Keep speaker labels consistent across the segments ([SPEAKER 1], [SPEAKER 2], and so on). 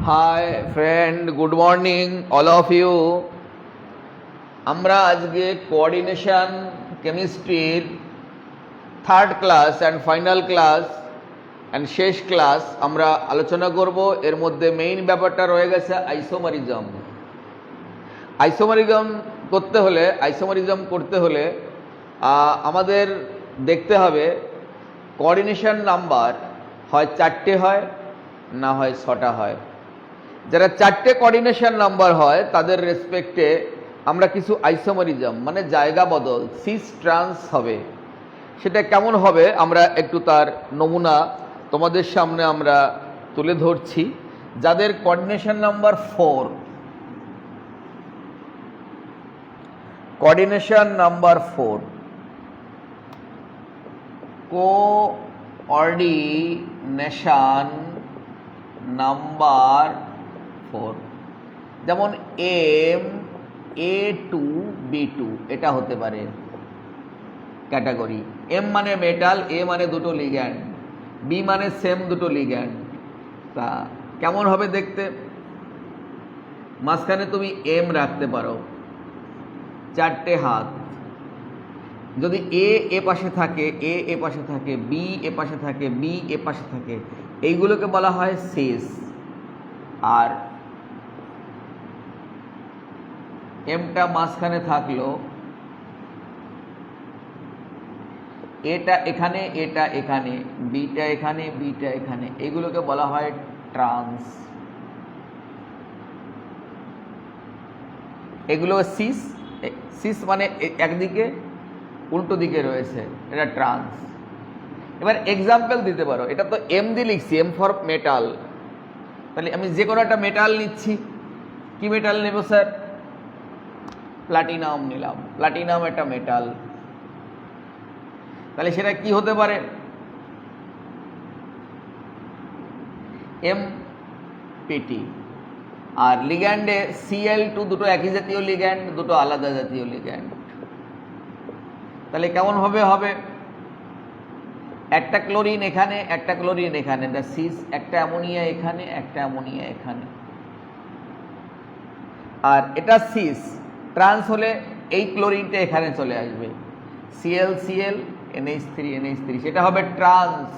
[SPEAKER 1] Hi friend, good morning all of you. আমরা আজকে coordination কেমিস্ট্রির third class and final class and শেষ class আমরা আলোচনা করব। এর মধ্যে মেইন ব্যাপারটা রয়ে গেছে আইসোমারিজম। আইসোমারিজম করতে হলে আমাদের দেখতে হবে কোঅর্ডিনেশন নাম্বার হয় 4টে হয় না হয় 6টা হয়। যারা 4টে কোঅর্ডিনেশন নাম্বার হয় তাদের রেসপেক্টে আমরা কিছু আইসোমারিজম মানে জায়গা বদল সিস ট্রান্স হবে। সেটা কেমন হবে আমরা একটু তার নমুনা তোমাদের সামনে আমরা তুলে ধরছি। যাদের coordination number 4, coordination number 4, coordination number 4, যেমন A2B2 এটা হতে পারে ক্যাটাগরি। M মানে মেটাল, A মানে দুটো লিগ্যান্ড, B মানে সেম দুটো লিগ্যান্ড। তা কেমন হবে দেখতে? মাঝখানে তুমি M রাখতে পারো, 4টে হাত। যদি A এ পাশে থাকে, A এ পাশে থাকে, B এ পাশে থাকে, B এ পাশে থাকে, এইগুলোকে বলা হয় সিস। আর এমটা মাঝখানে থাকলো, এটা এখানে, এটা এখানে, বিটা এখানে, বিটা এখানে, এগুলোকে বলা হয় ট্রান্স। এগুলো সিস। সিস মানে একদিকে উল্টো দিকে রয়েছে, এটা ট্রান্স। এবার এক্সাম্পল দিতে পারো। এটা তো এম দিয়ে লিখছি, এম ফর মেটাল। তাহলে আমি যে কোনো একটা মেটাল নিচ্ছি। কি মেটাল নেব স্যার? প্লাটিনাম নিলাম। প্লাটিনাম একটা মেটাল। তাহলে সেটা কি হতে পারে? MPT। আর লিগ্যান্ডে Cl2, দুটো একই জাতীয় লিগ্যান্ড, দুটো আলাদা জাতীয় লিগ্যান্ড। তাহলে কেমন হবে? একটা ক্লোরিন এখানে, একটা ক্লোরিন এখানে, দ্য সিস। একটা অ্যামোনিয়া এখানে, একটা অ্যামোনিয়া এখানে। আর এটা সিস। ট্রান্স হলে এই ক্লোরিনটা এখানে চলে আসবে, Cl NH3 NH3, সেটা হবে ট্রান্স।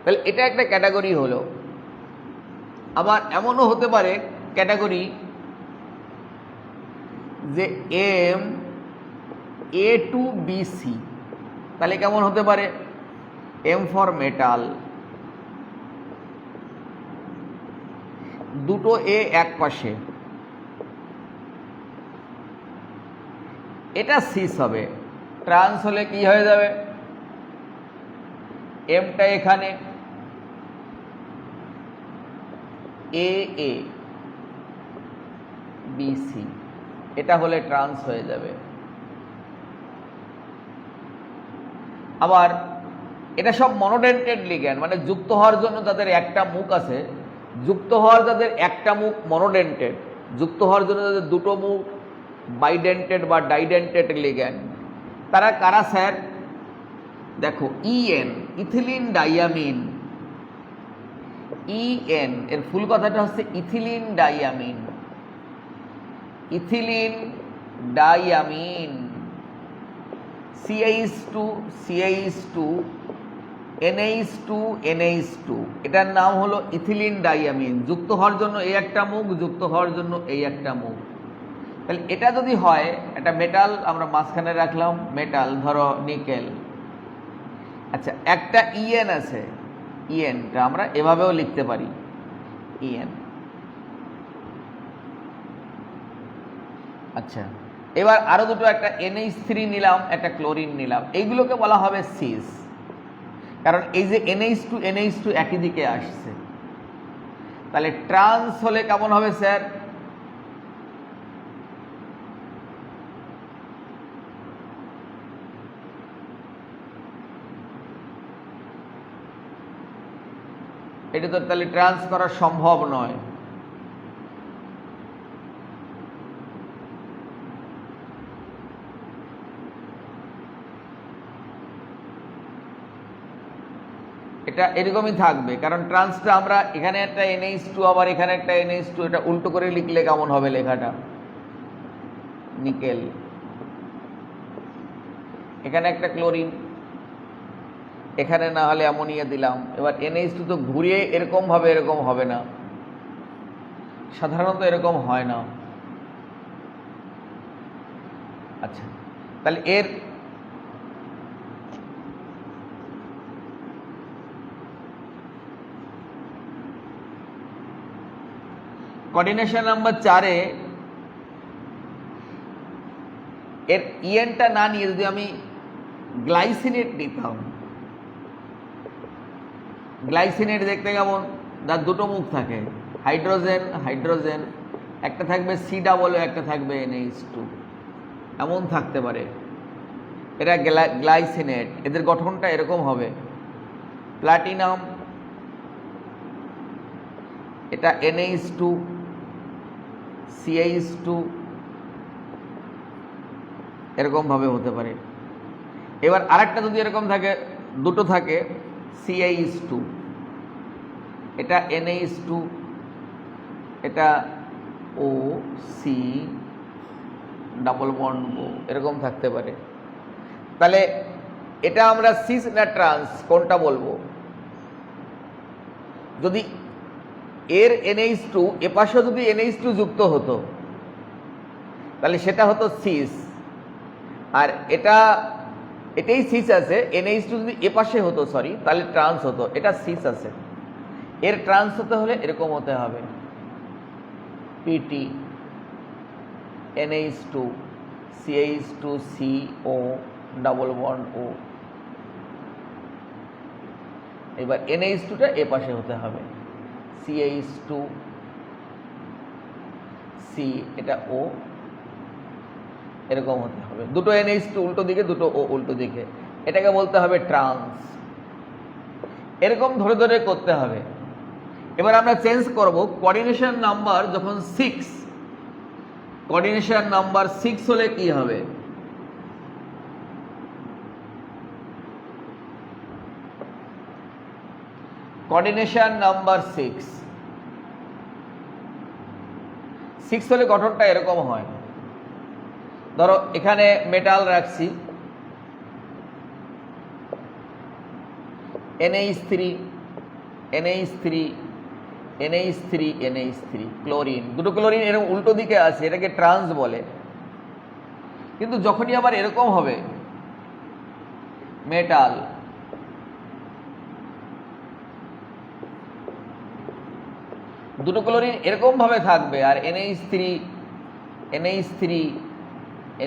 [SPEAKER 1] তাহলে এটা একটা ক্যাটাগরি হলো। আবার এমনও হতে পারে ক্যাটাগরি যে A2BC। তাহলে কেমন হতে পারে? M ফর মেটাল, দুটো A এক পাশে, এটা সিস হবে। ট্রান্স হলে কি হয়ে যাবে? এমটা এখানে, AABC, এটা হলে ট্রান্স হয়ে যাবে। আবার এটা সব মনোডেন্টেড লিগ্যান্ড, মানে যুক্ত হওয়ার জন্য যাদের একটা মুখ আছে, যুক্ত হওয়ার যাদের একটা মুখ মনোডেন্টেড, যুক্ত হওয়ার জন্য যাদের দুটো মুখ বাইডেন্টেড বা ডাইডেন্টেড লিগ্যান্ড, তারা কারা স্যার? দেখো EN, ইথিলিন ডাইয়ামিন। EN এর ফুল কথাটা হচ্ছে ethylene diamine. Ethylene diamine, CH2 CH2 NH2 NH2, এটার নাম হলো ইথিলিন ডাইয়ামিন। যুক্ত হওয়ার জন্য এই একটা মুখ, যুক্ত হওয়ার জন্য এই একটা মুখ। তাহলে এটা যদি হয়, একটা মেটাল আমরা মাঝখানে রাখলাম, মেটাল ধরো নিকেল। আচ্ছা, একটা EN আছে, ENটা আমরা এভাবেও লিখতে পারি, EN। আচ্ছা, এবার আরো দুটো, একটা NH3 নিলাম, একটা ক্লোরিন নিলাম, এইগুলোকে বলা হবে সিস। কারণ এই যে NH2 NH2 একই দিকে আসছে। তাহলে ট্রান্স হলে কেমন হবে স্যার? এটা তো তাহলে ট্রান্স করা সম্ভব নয়। এটা এরকমই থাকবে, কারণ ট্রান্সটা আমরা এখানে একটা NH2 আবার এখানে একটা NH2, এটা উল্টো করে লিখলে কেমন হবে লেখাটা? নিকেল, এখানে একটা ক্লোরিন, এখানে না হলে অ্যামোনিয়া দিলাম। এবার NH2 তো ঘুরিয়ে এরকম ভাবে এরকম হবে না, সাধারণত এরকম হয় না। আচ্ছা, তাহলে এর কোঅর্ডিনেশন নাম্বার 4-এ এর ইএনটা না নিয়ে যদি আমি গ্লাইসিনেট নিতাম, গ্লাইসিনেট দেখতে কেমন? যার দুটো মুখ থাকে, হাইড্রোজেন হাইড্রোজেন, একটা থাকবে C+O, একটা থাকবে NH2, এমন থাকতে পারে। এটা গ্লাইসিনেট, এদের গঠনটা এরকম হবে। প্লাটিনাম, এটা NH2 CH2, এরকম ভাবে হতে পারে। এবার আরেকটা যদি এরকম থাকে, দুটো থাকে CH2, এটা NH2, এটা OC ডাবল বন্ড O, এরকম থাকতে পারে। তাহলে এটা আমরা সিস না ট্রান্স কোনটা বলবো? যদি এর NH2 এপাশে যদি NH2 যুক্ত হতো তাহলে সেটা হতো সিস, আর এটাই সিস আছে। NH2 যদি এপাশে হতো, সরি, তাহলে ট্রান্স হতো। এটা সিস আছে, এর ট্রান্স হতে হলে এরকম হতে হবে, PT NH2 CH2 CO double bond O। এবার NH2টা এপাশে হতে হবে, CH2 C, এটা O, এরকম হতে হবে। দুটো NH2 উল্টো দিকে, দুটো O উল্টো দিকে, এটাকে বলতে হবে ট্রান্স। এরকম ধরে ধরে করতে হবে। এবার আমরা চেঞ্জ করব, কোঅর্ডিনেশন নাম্বার যখন 6, কোঅর্ডিনেশন নাম্বার 6 হলে কি হবে? কোঅর্ডিনেশন নাম্বার 6 হলে গঠনটা এরকম হয়। ধরো এখানে মেটাল রাখছি, NH3 NH3 NH3 NH3, chlorine, দুটো ক্লোরিন এরকম উল্টো দিকে আছে, এটাকে ট্রান্স বলে। কিন্তু যখনই আবার এরকম হবে, মেটাল, দুটো ক্লোরিন এরকম ভাবে থাকবে, আর NH3 NH3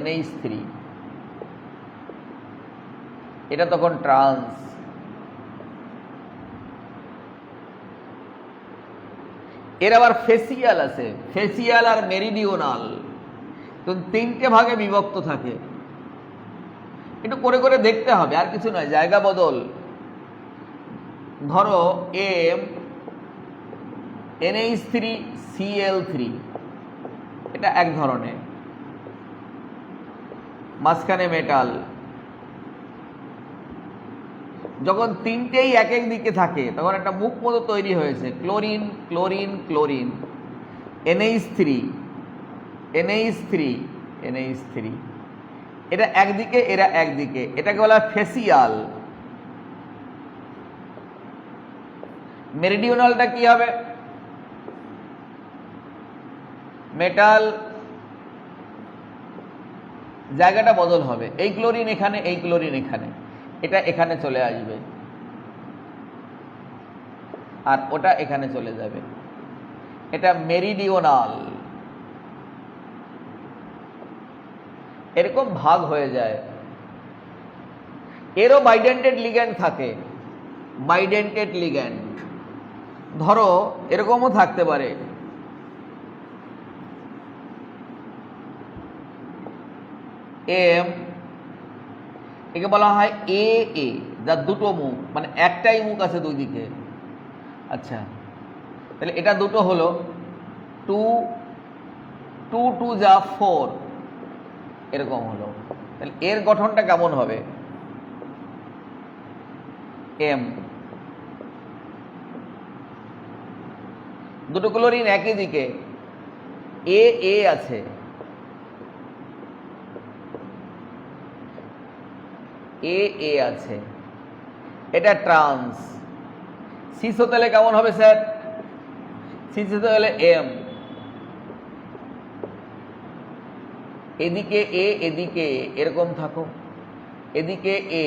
[SPEAKER 1] NH3, এটা তখন ট্রান্স। এর আবার ফেসিয়াল আছে, ফেসিয়াল আর মেরিডিওনাল, তো তিনটে ভাগে বিভক্ত থাকে। একটু করে করে দেখতে হবে, আর কিছু নয়, জায়গা বদল। ধরো M NH3 Cl3, এটা এক ধরনের, মাঝখানে মেটাল। যখন তিনটেই এক এক দিকে থাকে তখন একটা মুখ মতো তৈরি হয়েছে, chlorine chlorine chlorine, NH3 NH3 NH3, এটা একদিকে এরা একদিকে, এটাকে বলা ফেসিয়াল। মেরিডিওনালটা কি হবে? মেটাল, জায়গাটা বদল হবে, এই ক্লোরিন এখানে, এই ক্লোরিন এখানে, এটা এখানে চলে আসবে, আর ওটা এখানে চলে যাবে, এটা মেরিডিওনাল। এরকম ভাগ হয়ে যায়। এরও বাইডেন্টেড লিগ্যান্ড থাকে, বাইডেন্টেড লিগ্যান্ড। ধরো এরকমও থাকতে পারে, M, একে বলা হয় AA, যার দুটো মুখ, মানে একটাই মুখ আছে দুই দিকে। আচ্ছা, তাহলে এটা দুটো হলো, 2 2 2 যা 4, এরকম হলো। তাহলে এর গঠনটা কেমন হবে? M দুটো ক্লোরিন একই দিকে, এ এ আছে, এ এ আছে, এটা ট্রান্স। সিস হতে হলে কেমন হবে স্যার? সিস হতে হলে এম, এদিকে এ এদিকে এ, এরকম থাকো, এদিকে এ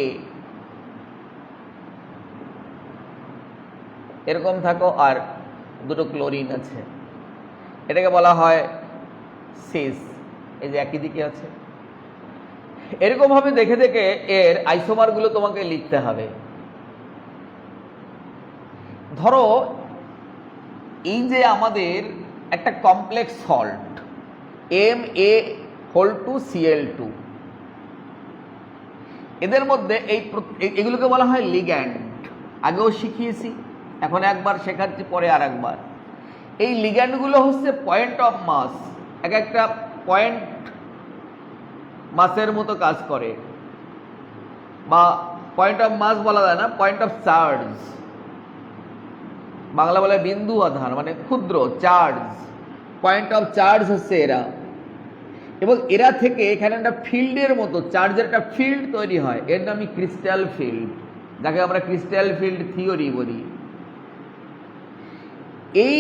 [SPEAKER 1] এরকম থাকো, আর দুটো ক্লোরিন আছে, এটাকে বলা হয় সিস। এই যে একই দিকে আছে, এরকম ভাবে দেখে দেখে এর আইসোমার গুলো তোমাকে লিখতে হবে। ধরো এই যে আমাদের একটা কমপ্লেক্স সল্ট Ma2Cl2, এদের মধ্যে এগুলোকে বলা হয় লিগ্যান্ড। আগেও শিখিয়েছি, এখন একবার শেখাচ্ছি, পরে আর একবার। এই লিগ্যান্ডগুলো হচ্ছে পয়েন্ট অফ মাস, এক একটা পয়েন্ট মাসের মতো কাজ করে, বা পয়েন্ট অফ মাস বলা যায় না, পয়েন্ট অফ চার্জ, বাংলা বলে বিন্দু আধান, মানে ক্ষুদ্র চার্জ, পয়েন্ট অফ চার্জ হচ্ছে এরা। এবং এরা থেকে এখানে একটা ফিল্ডের মতো চার্জের একটা ফিল্ড তৈরি হয়, এর নামই ক্রিস্টাল ফিল্ড, যাকে আমরা ক্রিস্টাল ফিল্ড থিওরি বলি। এই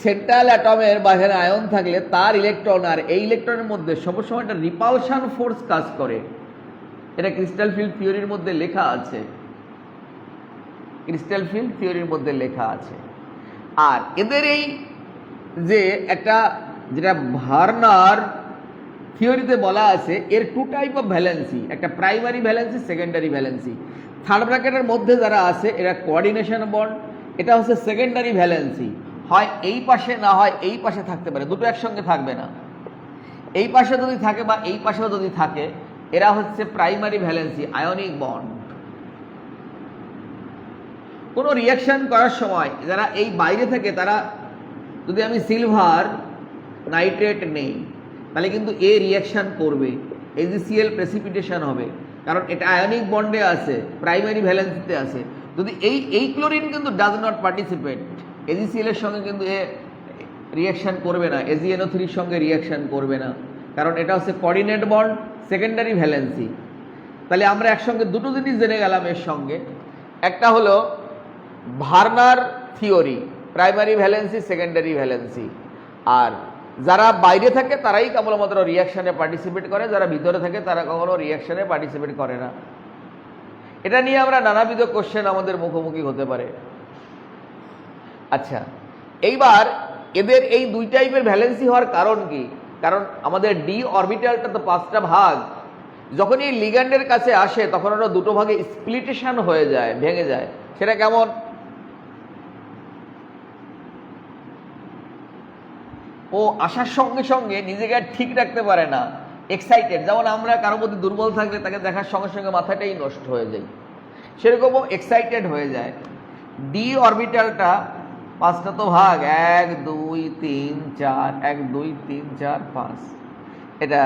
[SPEAKER 1] সেন্ট্রাল অ্যাটমের বাইরে আয়ন থাকলে তার ইলেকট্রন আর এই ইলেকট্রনের মধ্যে সবসময় একটা রিপালশন ফোর্স কাজ করে, এটা ক্রিস্টাল ফিল্ড থিওরির মধ্যে লেখা আছে, ক্রিস্টাল ফিল্ড থিওরির মধ্যে লেখা আছে। আর এদের এই যে একটা, যেটা ভার্নার থিওরিতে বলা আছে, এর টু টাইপ অফ ভ্যালেন্সি, একটা primary valency, secondary valency. Third ব্র্যাকেটের মধ্যে যারা আছে এরা কোঅর্ডিনেশন বন্ড, এটা হচ্ছে সেকেন্ডারি ভ্যালেন্সি। হয় এই পাশে, না হয় এই পাশে থাকতে পারে, দুটো একসঙ্গে থাকবে না। এই পাশে যদি থাকে বা এই পাশেও যদি থাকে, এরা হচ্ছে প্রাইমারি ভ্যালেন্সি, আয়নিক বন্ড। কোনো রিয়াকশন করার সময় যারা এই বাইরে থেকে, তারা যদি আমি সিলভার নাইট্রেট নেই, তাহলে কিন্তু এ রিয়াকশন করবে, AgCl প্রেসিপিটেশন হবে, কারণ এটা আয়নিক বন্ডে আছে, প্রাইমারি ভ্যালেন্সিতে আছে। যদি এই ক্লোরিন কিন্তু ডাজ নট পার্টিসিপেট, AgCl এর সঙ্গে কিন্তু এ রিয়াকশন করবে না, AgNO3 এর সঙ্গে রিয়াকশন করবে না, কারণ এটা হচ্ছে কোঅর্ডিনেট বন্ড, সেকেন্ডারি ভ্যালেন্সি। তাহলে আমরা একসঙ্গে দুটো জিনিস জেনে গেলাম এর সঙ্গে। একটা হলো Werner theory, primary valency, secondary valency. আর যারা বাইরে থাকে তারাই কেবলমাত্র রিয়াকশনে পার্টিসিপেট করে, যারা ভিতরে থাকে তারা কখনো রিয়াকশনে পার্টিসিপেট করে না। এটা নিয়ে আমরা নানাবিধ কোশ্চেন আমাদের মুখোমুখি হতে পারে। আচ্ছা, এইবার এদের এই দুই টাইপের ভ্যালেন্সি হওয়ার কারণ কি? কারণ আমাদের ডি অরবিটালটা তো 5টা ভাগ, যখন এই লিগ্যান্ডের কাছে আসে তখন ওরা দুটো ভাগে স্প্লিটেশন হয়ে যায়, ভেঙে যায়। সেটা কেমন? ও আসার সঙ্গে সঙ্গে নিজেকে আর ঠিক রাখতে পারে না, এক্সাইটেড। যেমন আমরা কারো প্রতি দুর্বল থাকলে তাকে দেখার সঙ্গে সঙ্গে মাথাটাই নষ্ট হয়ে যায়, সেরকমও এক্সাইটেড হয়ে যায়। ডি অরবিটালটা 5টা তো ভাগ, 1 2 3 4, 1 2 3 4 5। এটা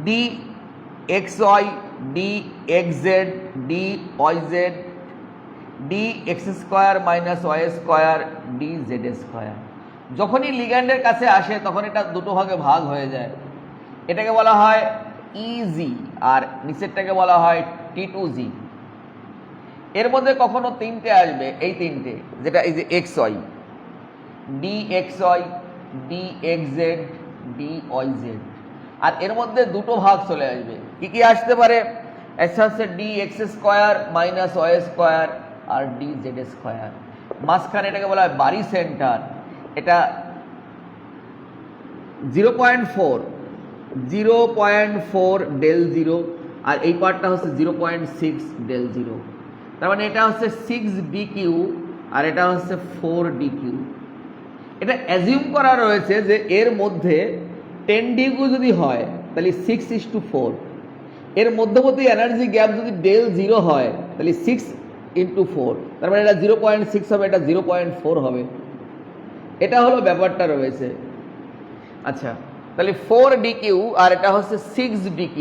[SPEAKER 1] d x Y, D x Z, D Y z, d x square minus Y square, d Z square. যখনই লিগ্যান্ডের কাছে আসে তখন এটা দুটো ভাগে ভাগ হয়ে যায়। এটাকে বলা হয় ইজি, আর নিচেরটাকে বলা হয় T2G। এর মধ্যে কখনো 3টে আসবে, এই 3টে, যেটা এই যে X Y, D x Y, D x Z, D Y Z. আর এর মধ্যে দুটো ভাগ চলে আসবে। কি কি আসতে পারে? একটা হচ্ছে D x square minus Y square, আর ডি জেড স্কোয়ার। মাঝখানে এটাকে বলা হয় বারি সেন্টার, এটা 0.4 ডেল জিরো, আর এই পার্টটা হচ্ছে 0.6 ডেল জিরো। তার মানে এটা হচ্ছে 6dq আর এটা হচ্ছে 4dq। এটা অ্যাজিউম করা রয়েছে যে এর মধ্যে 10dq যদি হয় তাহলে 6:4, এর মধ্যবর্তী এনার্জি গ্যাপ যদি ডেল জিরো হয় তাহলে 6 × 4, তার মানে এটা 0.6 হবে, এটা 0.4 হবে। এটা হলো ব্যাপারটা রয়েছে। আচ্ছা, তাহলে 4dq আর এটা হচ্ছে 6dq,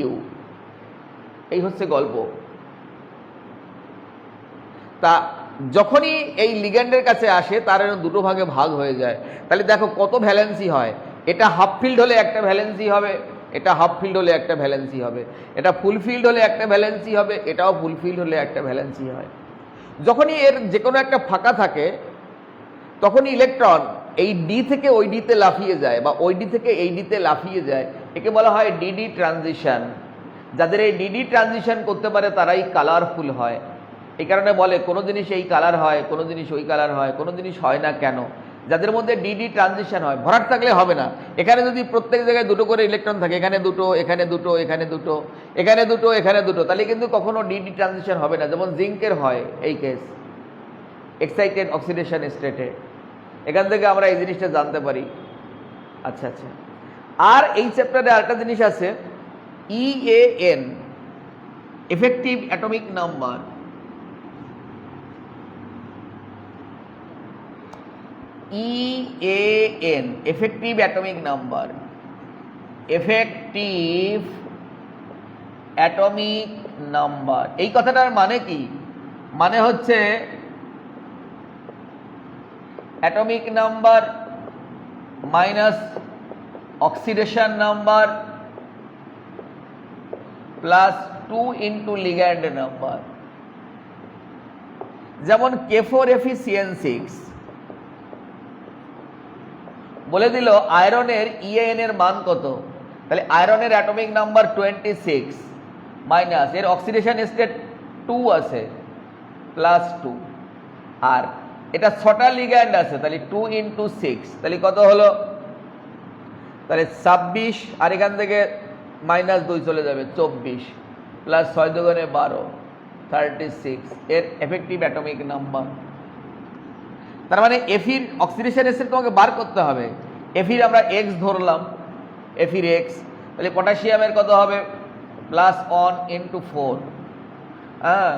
[SPEAKER 1] এই হচ্ছে গল্প। তা যখনই এই লিগ্যান্ডের কাছে আসে তার দুটো ভাগে ভাগ হয়ে যায়। তাহলে দেখো কত ভ্যালেন্সি হয়, এটা হাফ ফিল্ড হলে একটা ভ্যালেন্সি হবে, এটা হাফ ফিল্ড হলে একটা ভ্যালেন্সি হবে, এটা ফুল ফিল্ড হলে একটা ভ্যালেন্সি হবে, এটাও ফুল ফিল্ড হলে একটা ভ্যালেন্সি হয়। যখনই এর যে কোনো একটা ফাঁকা থাকে তখনই ইলেকট্রন এই ডি থেকে ওই ডিতে লাফিয়ে যায় বা ওই ডি থেকে এই ডিতে লাফিয়ে যায়, একে বলা হয় ডিডি ট্রানজিশন। যাদের এই ডিডি ট্রানজিশন করতে পারে তারাই কালারফুল হয়। এই কারণে বলে কোনো জিনিস এই কালার হয়, কোনো জিনিস ওই কালার হয়, কোনো জিনিস হয় না কেন, যাদের মধ্যে ডিডি ট্রানজিশন হয়। ভরাট থাকলে হবে না। এখানে যদি প্রত্যেক জায়গায় দুটো করে ইলেকট্রন থাকে, এখানে দুটো, এখানে দুটো, এখানে দুটো, এখানে দুটো, এখানে দুটো, তাহলে কিন্তু কখনো ডিডি ট্রানজিশন হবে না। যেমন জিঙ্কের হয় এই কেস, এক্সাইটেড অক্সিডেশন স্টেটে। এখান থেকে আমরা এই জিনিসটা জানতে পারি। আচ্ছা আচ্ছা, আর এই চ্যাপ্টারে আরেকটা জিনিস আছে, EAN, effective atomic number. EAN, effective atomic number. Effective atomic number, এই কথাটার মানে কি? মানে হচ্ছে atomic number minus oxidation number plus 2 into ligand number. যেমন K4Fe-CN6 বলে দিল আয়রনের EAN এর মান কত, তাহলে আয়রনের অ্যাটমিক নাম্বার 26 মাইনাস এর অক্সিডেশন স্টেট 2 আছে প্লাস 2, আর এটা 6টা লিগ্যান্ড আছে, তাহলে 2 ইন্টু 6, তাহলে কত হলো? তাহলে 26, আর এখান থেকে মাইনাস 2 চলে যাবে, 24 প্লাস 6 দুগুণে 12, 36 এর এফেক্টিভ অ্যাটমিক নাম্বার। তার মানে এফির অক্সিডেশন স্টেট তোমাকে বার করতে হবে। এফির আমরা x ধরলাম, এফির x, তাহলে পটাশিয়ামের কত হবে? প্লাস 1 ইন্টু 4, হ্যাঁ,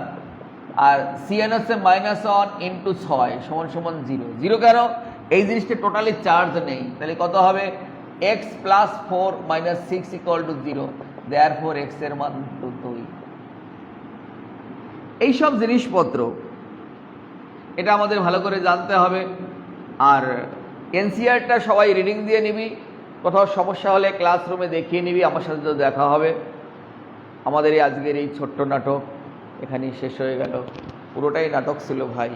[SPEAKER 1] আর CN হচ্ছে মাইনাস 1 ইন্টু 6 সমান সমান 0। 0 কেন? এই জিনিসটা টোটালি চার্জ নেই, তাহলে কত হবে? x plus 4 minus 6 equal to 0, therefore x এর মান 2। এইসব জিনিসপত্র এটা আমাদের ভালো করে জানতে হবে। আর এনসিআরটা সবাই রিডিং দিয়ে নিবি, কোথাও সমস্যা হলে ক্লাসরুমে দেখিয়ে নিবি, আমার সাথে তো দেখা হবে। আমাদের এই আজকের এই ছোট্ট নাটক এখানেই শেষ হয়ে গেল। পুরোটাই নাটক ছিল ভাই।